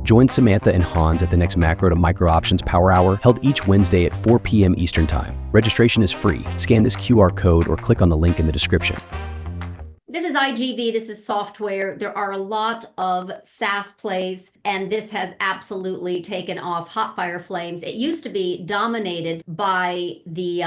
Join Samantha and Hans at the next Macro to Micro Options Power Hour, held each Wednesday at 4 p.m. Eastern Time. Registration is free. Scan this QR code or click on the link in the description. This is IGV, this is software. There are a lot of SaaS plays, and this has absolutely taken off hot fire flames. It used to be dominated by the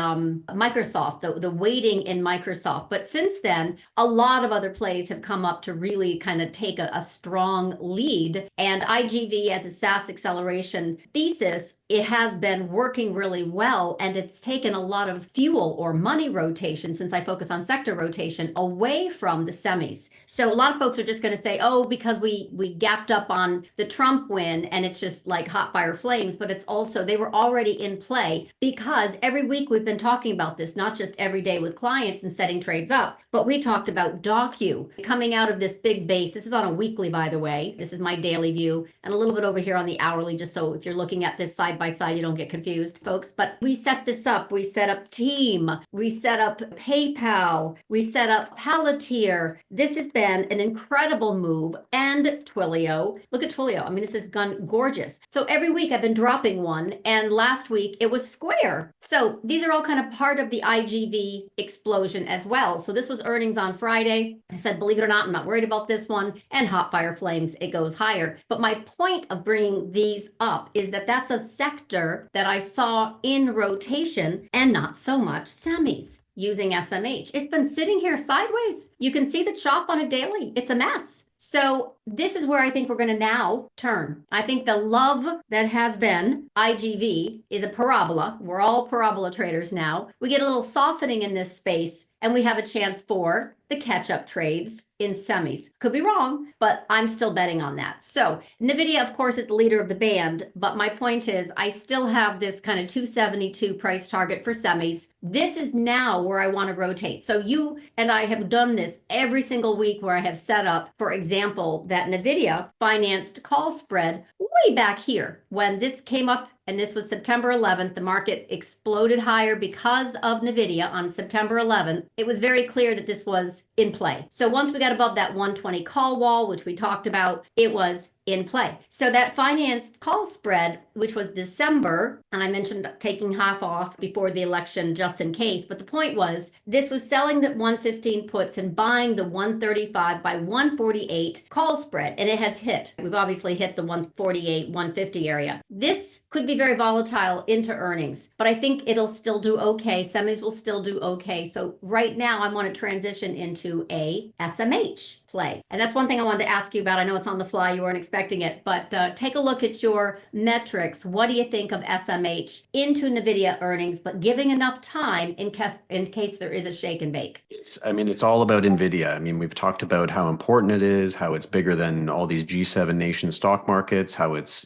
Microsoft, the weighting in Microsoft. But since then, a lot of other plays have come up to really kind of take a strong lead. And IGV as a SaaS acceleration thesis, it has been working really well, and it's taken a lot of fuel or money rotation, since I focus on sector rotation, away from the semis. So a lot of folks are just going to say, oh, because we gapped up on the Trump win and it's just like hot fire flames, but it's also, they were already in play, because every week we've been talking about this, not just every day with clients and setting trades up, but we talked about DoQ coming out of this big base. This is on a weekly, by the way. This is my daily view, and a little bit over here on the hourly, just so if you're looking at this side by side, you don't get confused, folks. But we set this up. We set up Team. We set up PayPal. We set up Palantir. This has been an incredible move. And Twilio. Look at Twilio. I mean, this has gone gorgeous. So every week I've been dropping one, and last week it was Square. So these are all kind of part of the IGV explosion as well. So this was earnings on Friday. I said, believe it or not, I'm not worried about this one. And hot fire flames, it goes higher. But my point of bringing these up is that that's a sector that I saw in rotation, and not so much semis using SMH. It's been sitting here sideways. You can see the chop on a daily. It's a mess. So this is where I think we're going to now turn. I think the love that has been IGV is a parabola. We're all parabola traders now. We get a little softening in this space, and we have a chance for the catch-up trades in semis. Could be wrong, but I'm still betting on that. So Nvidia, of course, is the leader of the band, but my point is I still have this kind of 272 price target for semis. This is now where I want to rotate. So you and I have done this every single week, where I have set up, for example, that Nvidia financed call spread way back here when this came up. And this was September 11th. The market exploded higher because of Nvidia on September 11th. It was very clear that this was in play. So once we got above that 120 call wall, which we talked about, it was in play. So that financed call spread, which was December, and I mentioned taking half off before the election just in case, but the point was this was selling the 115 puts and buying the 135 by 148 call spread, and it has hit. We've obviously hit the 148, 150 area. This could be very volatile into earnings, but I think it'll still do okay. Semis will still do okay. So right now I want to transition into a SMH play. And that's one thing I wanted to ask you about. I know it's on the fly, you weren't expecting it, but take a look at your metrics. What do you think of SMH into Nvidia earnings, but giving enough time in case there is a shake and bake? It's all about Nvidia. I mean, we've talked about how important it is, how it's bigger than all these G7 nation stock markets, how it's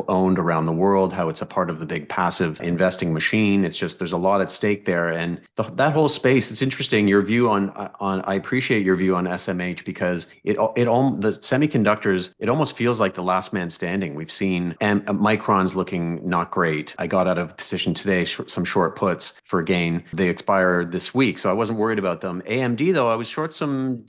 owned around the world, how it's a part of the big passive investing machine. It's just, there's a lot at stake there. And that whole space, it's interesting, your view on I appreciate your view on SMH, because the semiconductors, it almost feels like the last man standing. We've seen Micron's looking not great. I got out of position today, some short puts for gain. They expire this week, so I wasn't worried about them. AMD though, I was short some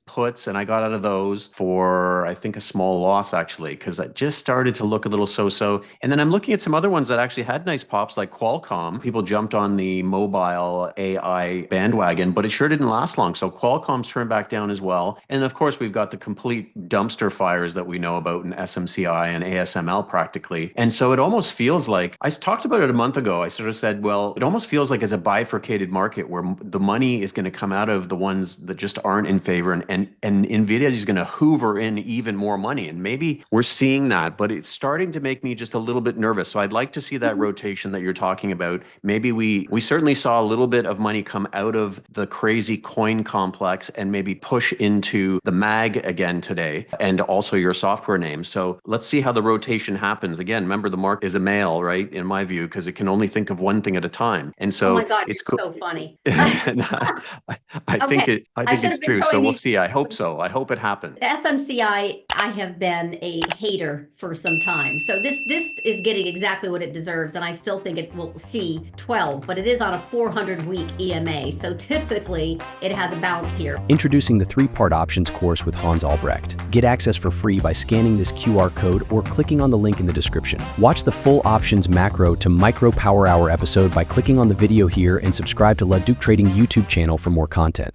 puts, and I got out of those for, I think, a small loss actually, because I just started to look a little so-so. And then I'm looking at some other ones that actually had nice pops, like Qualcomm. People jumped on the mobile AI bandwagon, but it sure didn't last long. So Qualcomm's turned back down as well. And of course, we've got the complete dumpster fires that we know about in SMCI and ASML practically. And so it almost feels like, I talked about it a month ago, I sort of said, well, it almost feels like it's a bifurcated market where the money is going to come out of the ones that just aren't in favor, and Nvidia is going to hoover in even more money. And maybe we're seeing that, but it's starting to make me just a little bit nervous. So I'd like to see that rotation that you're talking about. Maybe we certainly saw a little bit of money come out of the crazy coin complex and maybe push into the mag again today, and also your software names. So let's see how the rotation happens. Again, remember, the market is a male, right? In my view, because it can only think of one thing at a time. And so oh my God, it's so funny. I think it's true. So we'll see. I hope so. I hope it happens. SMCI, I have been a hater for some time. So this is getting exactly what it deserves, and I still think it will see 12, but it is on a 400-week EMA. So typically it has a bounce here. Introducing the 3-part options course with Hans Albrecht. Get access for free by scanning this QR code or clicking on the link in the description. Watch the full options macro to micro power hour episode by clicking on the video here and subscribe to LaDucTrading YouTube channel for more content.